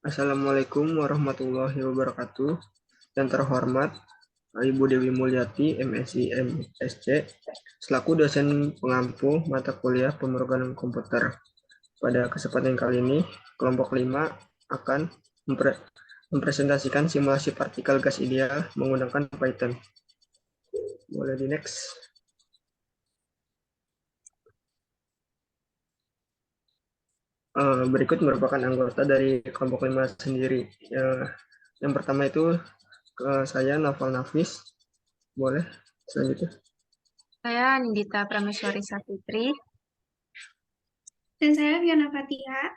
Assalamualaikum warahmatullahi wabarakatuh. Yang terhormat Ibu Dewi Mulyati, MSI MSC, selaku dosen pengampu mata kuliah pemrograman komputer. Pada kesempatan kali ini, kelompok 5 akan mempresentasikan simulasi partikel gas ideal menggunakan Python. Boleh di next. Berikut merupakan anggota dari kelompok 5 sendiri. Yang pertama itu saya, Naufal Nafis. Boleh selanjutnya. Saya Nindita Prameswari Saputri. Dan saya Fiona Fatia.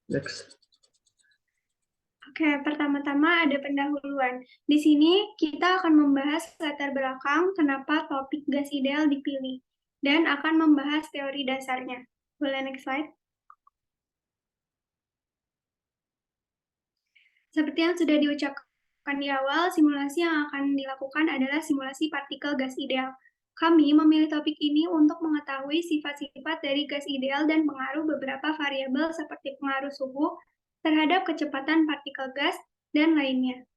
Next. Oke, pertama-tama ada pendahuluan. Di sini kita akan membahas latar belakang kenapa topik gas ideal dipilih, dan akan membahas teori dasarnya. Boleh next slide? Seperti yang sudah diucapkan di awal, simulasi yang akan dilakukan adalah simulasi partikel gas ideal. Kami memilih topik ini untuk mengetahui sifat-sifat dari gas ideal dan pengaruh beberapa variabel seperti pengaruh suhu terhadap kecepatan partikel gas dan lainnya.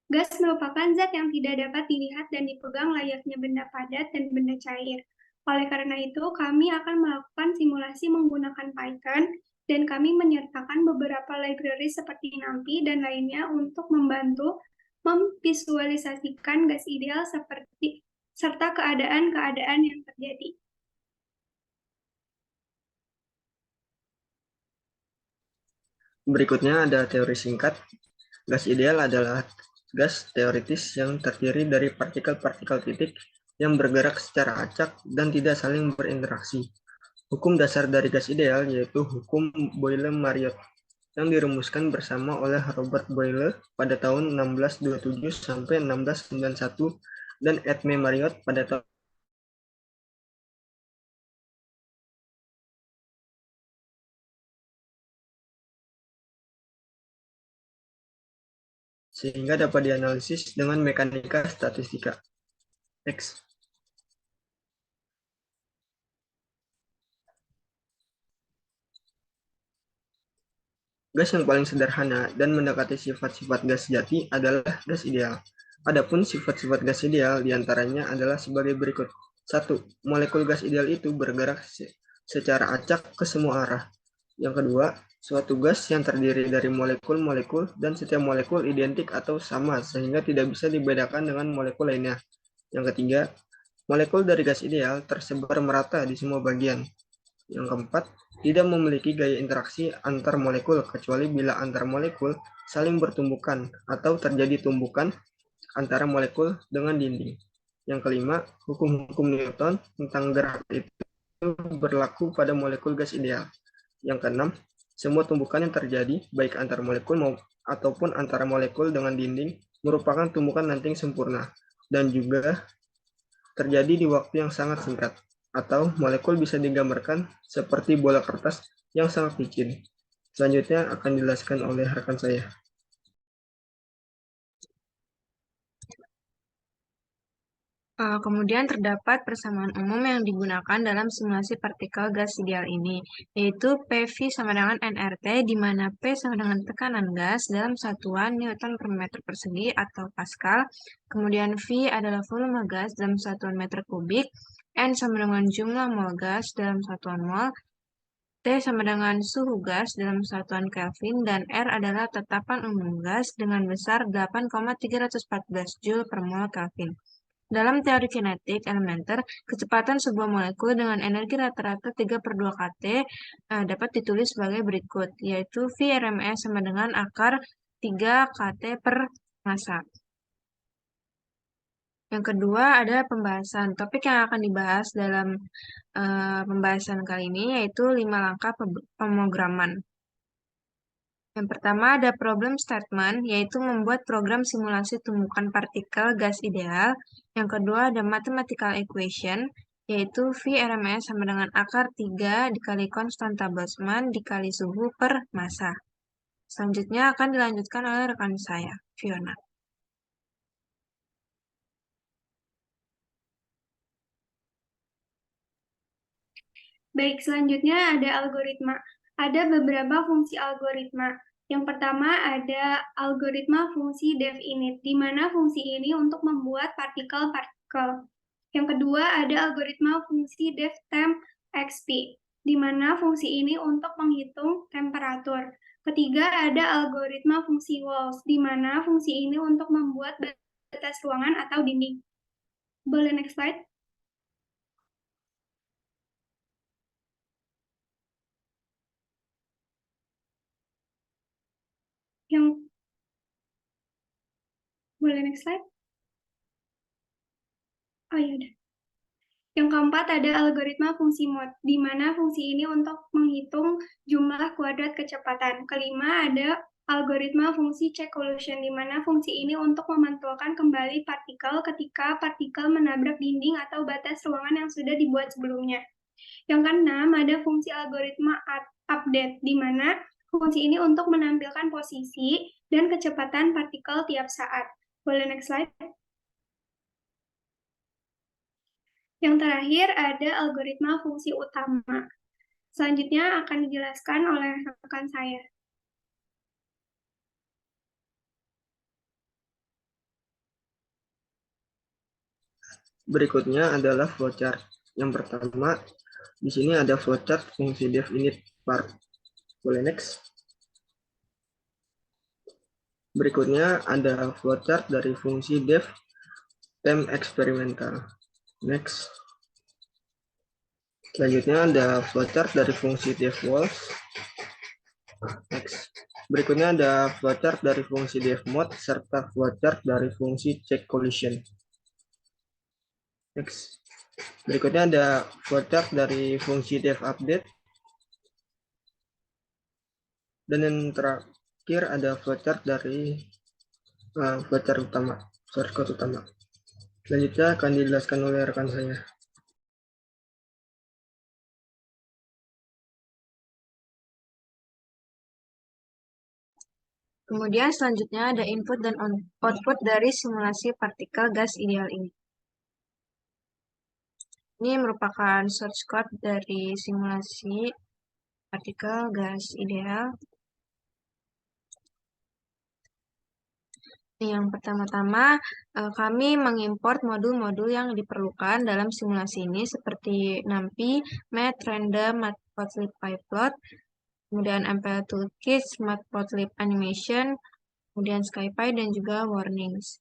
Gas merupakan zat yang tidak dapat dilihat dan dipegang layaknya benda padat dan benda cair. Oleh karena itu, kami akan melakukan simulasi menggunakan Python, dan kami menyertakan beberapa library seperti NumPy dan lainnya untuk membantu memvisualisasikan gas ideal serta keadaan-keadaan yang terjadi. Berikutnya ada teori singkat. Gas ideal adalah gas teoritis yang terdiri dari partikel-partikel titik yang bergerak secara acak dan tidak saling berinteraksi. Hukum dasar dari gas ideal yaitu hukum Boyle-Mariotte yang dirumuskan bersama oleh Robert Boyle pada tahun 1627 sampai 1691 dan Edme Mariotte pada tahun sehingga dapat dianalisis dengan mekanika statistika. Next. Gas yang paling sederhana dan mendekati sifat-sifat gas sejati adalah gas ideal. Adapun sifat-sifat gas ideal diantaranya adalah sebagai berikut. 1. Molekul gas ideal itu bergerak secara acak ke semua arah. Yang kedua, suatu gas yang terdiri dari molekul-molekul dan setiap molekul identik atau sama sehingga tidak bisa dibedakan dengan molekul lainnya. Yang ketiga, molekul dari gas ideal tersebar merata di semua bagian. Yang keempat, tidak memiliki gaya interaksi antar molekul kecuali bila antar molekul saling bertumbukan atau terjadi tumbukan antara molekul dengan dinding. Yang kelima, hukum-hukum Newton tentang gerak itu berlaku pada molekul gas ideal. Yang keenam, semua tumbukan yang terjadi baik antar molekul ataupun antara molekul dengan dinding merupakan tumbukan nanting sempurna dan juga terjadi di waktu yang sangat singkat, atau molekul bisa digambarkan seperti bola kertas yang sangat licin. Selanjutnya akan dijelaskan oleh rekan saya. Kemudian terdapat persamaan umum yang digunakan dalam simulasi partikel gas ideal ini, yaitu PV sama dengan nRT, di mana P sama dengan tekanan gas dalam satuan Newton per meter persegi atau Pascal, kemudian V adalah volume gas dalam satuan meter kubik, N sama dengan jumlah mol gas dalam satuan mol, T sama dengan suhu gas dalam satuan Kelvin, dan R adalah tetapan umum gas dengan besar 8,314 Joule per mol Kelvin. Dalam teori kinetik elementer, kecepatan sebuah molekul dengan energi rata-rata 3/2 kT dapat ditulis sebagai berikut, yaitu V RMS sama dengan akar 3 kT per massa. Yang kedua ada pembahasan. Topik yang akan dibahas dalam pembahasan kali ini yaitu 5 langkah pemrograman. Yang pertama ada problem statement, yaitu membuat program simulasi tumbukan partikel gas ideal. Yang kedua ada mathematical equation, yaitu V RMS sama dengan akar 3 dikali konstanta Boltzmann dikali suhu per massa. Selanjutnya akan dilanjutkan oleh rekan saya, Fiona. Baik, selanjutnya ada algoritma. Ada beberapa fungsi algoritma. Yang pertama ada algoritma fungsi definite, di mana fungsi ini untuk membuat partikel-partikel. Yang kedua ada algoritma fungsi deftemp_xp, di mana fungsi ini untuk menghitung temperatur. Ketiga ada algoritma fungsi walls, di mana fungsi ini untuk membuat batas ruangan atau dinding. Boleh next slide? Yang boleh next slide? Oh iya udah. Yang keempat ada algoritma fungsi mode, di mana fungsi ini untuk menghitung jumlah kuadrat kecepatan. Kelima ada algoritma fungsi check collision, di mana fungsi ini untuk memantulkan kembali partikel ketika partikel menabrak dinding atau batas ruangan yang sudah dibuat sebelumnya. Yang keenam ada fungsi algoritma update, di mana fungsi ini untuk menampilkan posisi dan kecepatan partikel tiap saat. Boleh next slide? Yang terakhir ada algoritma fungsi utama. Selanjutnya akan dijelaskan oleh rekan saya. Berikutnya adalah flowchart. Yang pertama, di sini ada flowchart fungsi def init part. Boleh next. Berikutnya ada flowchart dari fungsi def temp eksperimental. Next. Selanjutnya ada flowchart dari fungsi def walls. Next. Berikutnya ada flowchart dari fungsi def mode serta flowchart dari fungsi check collision. Next. Berikutnya ada flowchart dari fungsi def update. Dan yang terakhir ada flowchart dari flowchart utama, source code utama. Selanjutnya akan dijelaskan oleh rekan saya. Kemudian selanjutnya ada input dan output dari simulasi partikel gas ideal ini. Ini merupakan source code dari simulasi partikel gas ideal. Yang pertama-tama, kami mengimport modul-modul yang diperlukan dalam simulasi ini seperti NumPy, Math, Random, Matplotlib, PyPlot, kemudian MPL Toolkit, Matplotlib Animation, kemudian SciPy, dan juga Warnings.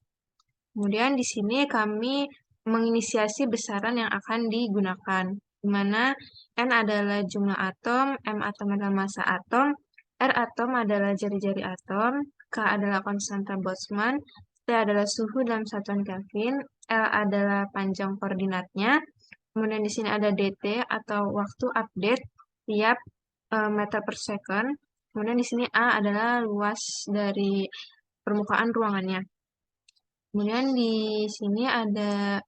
Kemudian di sini kami menginisiasi besaran yang akan digunakan, di mana N adalah jumlah atom, M atom adalah massa atom, R atom adalah jari-jari atom, K adalah konstanta Boltzmann, T adalah suhu dalam satuan Kelvin, L adalah panjang koordinatnya, kemudian di sini ada DT atau waktu update tiap meter per second, kemudian di sini A adalah luas dari permukaan ruangannya. Kemudian di sini ada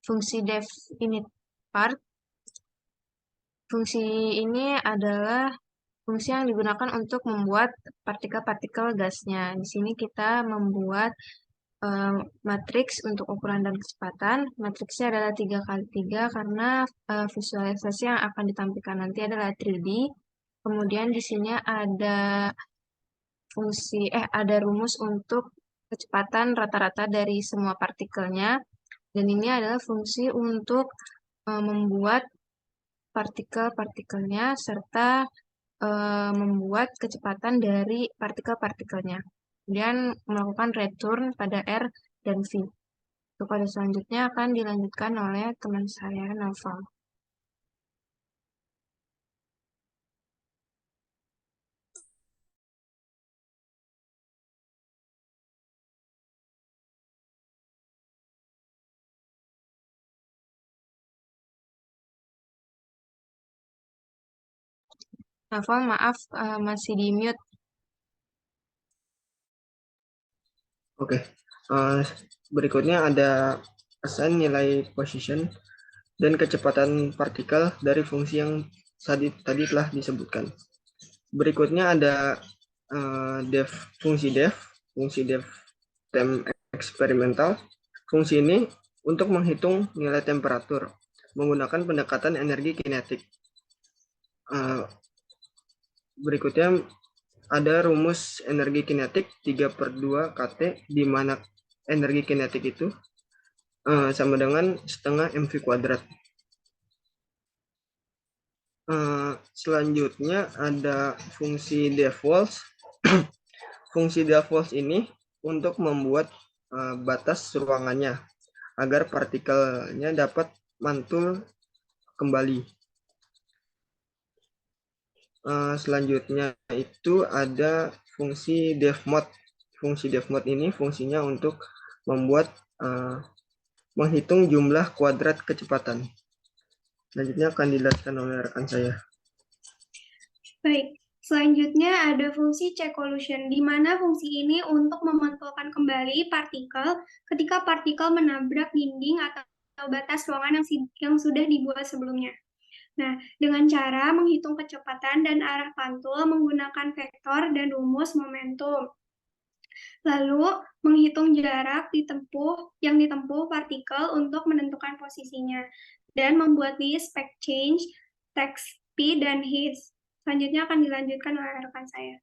fungsi def init part. Fungsi ini adalah fungsi yang digunakan untuk membuat partikel-partikel gasnya. Di sini kita membuat matriks untuk ukuran dan kecepatan. Matriksnya adalah 3x3 karena visualisasi yang akan ditampilkan nanti adalah 3D. Kemudian di sini ada ada rumus untuk kecepatan rata-rata dari semua partikelnya. Dan ini adalah fungsi untuk membuat partikel-partikelnya serta membuat kecepatan dari partikel-partikelnya. Kemudian melakukan return pada R dan V. Untuk kode selanjutnya akan dilanjutkan oleh teman saya, Noval. Noval, maaf, masih di mute. Oke. Berikutnya ada assign nilai position dan kecepatan partikel dari fungsi yang tadi telah disebutkan. Berikutnya ada fungsi def temp eksperimental. Fungsi ini untuk menghitung nilai temperatur menggunakan pendekatan energi kinetik. Eh, Berikutnya ada rumus energi kinetik 3/2 kT, di mana energi kinetik itu sama dengan setengah mv kuadrat. Selanjutnya ada fungsi Davos. Fungsi Davos ini untuk membuat batas ruangannya agar partikelnya dapat mantul kembali. Selanjutnya itu ada fungsi DevMod. Fungsi DevMod ini fungsinya untuk membuat menghitung jumlah kuadrat kecepatan. Selanjutnya akan dijelaskan oleh rekan saya. Baik, selanjutnya ada fungsi check collision, di mana fungsi ini untuk memantulkan kembali partikel ketika partikel menabrak dinding atau batas ruangan yang sudah dibuat sebelumnya. Nah, dengan cara menghitung kecepatan dan arah pantul menggunakan vektor dan rumus momentum. Lalu, menghitung jarak yang ditempuh partikel untuk menentukan posisinya. Dan membuat list spec change, text speed, dan heat. Selanjutnya akan dilanjutkan oleh rekan saya.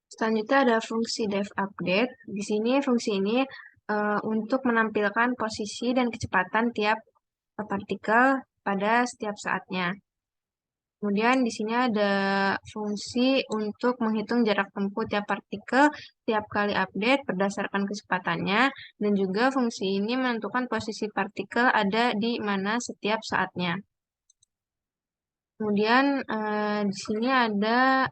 Selanjutnya ada fungsi devUpdate. Di sini fungsi ini untuk menampilkan posisi dan kecepatan tiap partikel pada setiap saatnya. Kemudian di sini ada fungsi untuk menghitung jarak tempuh tiap partikel tiap kali update berdasarkan kecepatannya, dan juga fungsi ini menentukan posisi partikel ada di mana setiap saatnya. Kemudian di sini ada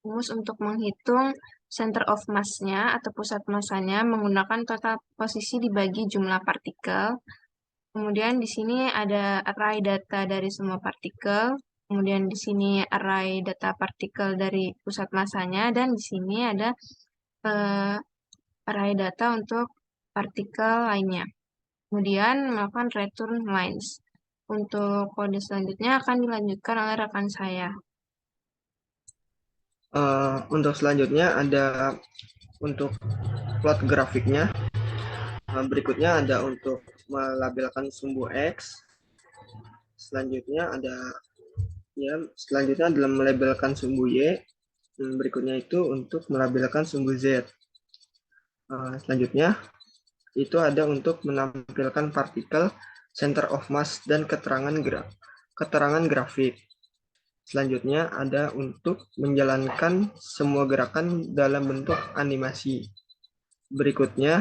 rumus untuk menghitung center of mass-nya atau pusat masanya menggunakan total posisi dibagi jumlah partikel. Kemudian di sini ada array data dari semua partikel. Kemudian di sini array data partikel dari pusat masanya, dan di sini ada array data untuk partikel lainnya. Kemudian melakukan return lines. Untuk kode selanjutnya akan dilanjutkan oleh rekan saya. Untuk selanjutnya ada untuk plot grafiknya. Berikutnya ada untuk melabelkan sumbu X. Selanjutnya adalah melabelkan sumbu Y. Berikutnya itu untuk melabelkan sumbu Z. Selanjutnya itu ada untuk menampilkan partikel, center of mass, dan keterangan grafik. Selanjutnya ada untuk menjalankan semua gerakan dalam bentuk animasi. Berikutnya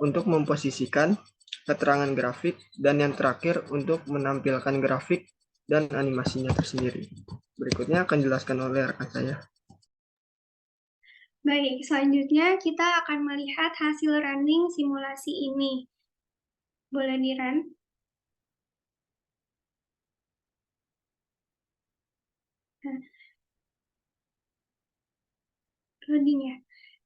untuk memposisikan keterangan grafik, dan yang terakhir untuk menampilkan grafik dan animasinya tersendiri. Berikutnya akan dijelaskan oleh rekan saya. Baik, selanjutnya kita akan melihat hasil running simulasi ini. Boleh di-run? Loading ya.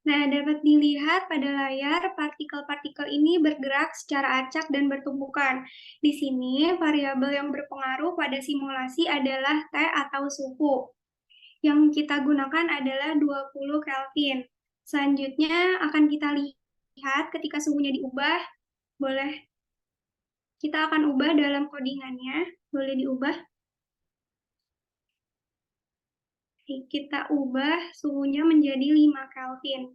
Nah, dapat dilihat pada layar partikel-partikel ini bergerak secara acak dan bertumpukan. Di sini, variabel yang berpengaruh pada simulasi adalah T atau suhu. Yang kita gunakan adalah 20 Kelvin. Selanjutnya akan kita lihat ketika suhunya diubah. Kita akan ubah dalam codingannya. Boleh diubah. Kita ubah suhunya menjadi 5 Kelvin.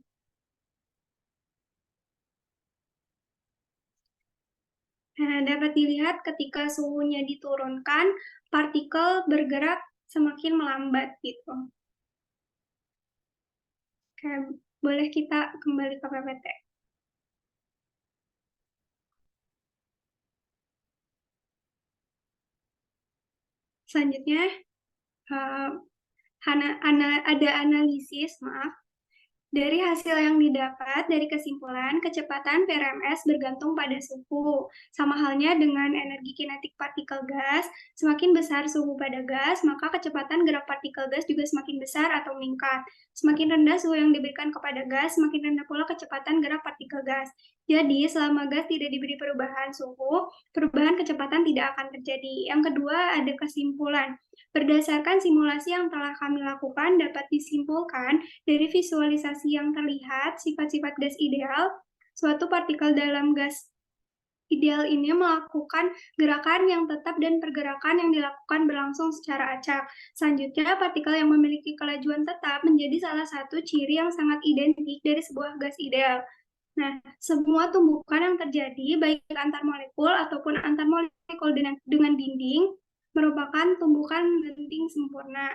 Nah, dapat dilihat ketika suhunya diturunkan, partikel bergerak semakin melambat gitu. Oke, boleh kita kembali ke PPT. Selanjutnya, ada analisis, Dari hasil yang didapat dari kesimpulan, kecepatan PRMS bergantung pada suhu. Sama halnya dengan energi kinetik partikel gas, semakin besar suhu pada gas, maka kecepatan gerak partikel gas juga semakin besar atau meningkat. Semakin rendah suhu yang diberikan kepada gas, semakin rendah pula kecepatan gerak partikel gas. Jadi, selama gas tidak diberi perubahan suhu, perubahan kecepatan tidak akan terjadi. Yang kedua, ada kesimpulan. Berdasarkan simulasi yang telah kami lakukan, dapat disimpulkan dari visualisasi yang terlihat, sifat-sifat gas ideal, suatu partikel dalam gas ideal ini melakukan gerakan yang tetap dan pergerakan yang dilakukan berlangsung secara acak. Selanjutnya, partikel yang memiliki kelajuan tetap menjadi salah satu ciri yang sangat identik dari sebuah gas ideal. Nah, semua tumbukan yang terjadi, baik antar molekul ataupun antar molekul dengan dinding, merupakan tumbukan genting sempurna.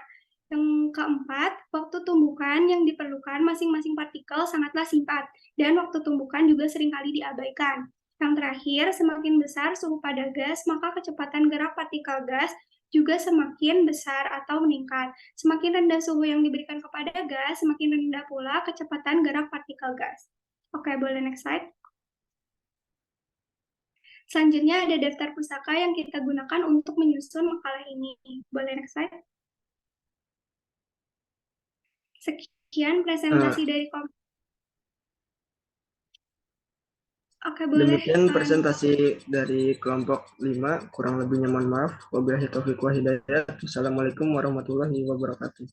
Yang keempat, waktu tumbukan yang diperlukan masing-masing partikel sangatlah singkat, dan waktu tumbukan juga seringkali diabaikan. Yang terakhir, semakin besar suhu pada gas, maka kecepatan gerak partikel gas juga semakin besar atau meningkat. Semakin rendah suhu yang diberikan kepada gas, semakin rendah pula kecepatan gerak partikel gas. Oke, boleh next slide. Selanjutnya ada daftar pustaka yang kita gunakan untuk menyusun makalah ini. Boleh next slide. Sekian presentasi dari komputer. Oke, boleh. Demikian presentasi dari kelompok 5. Kurang lebihnya mohon maaf. Wabillahi taufiq wa hidayah. Assalamualaikum warahmatullahi wabarakatuh.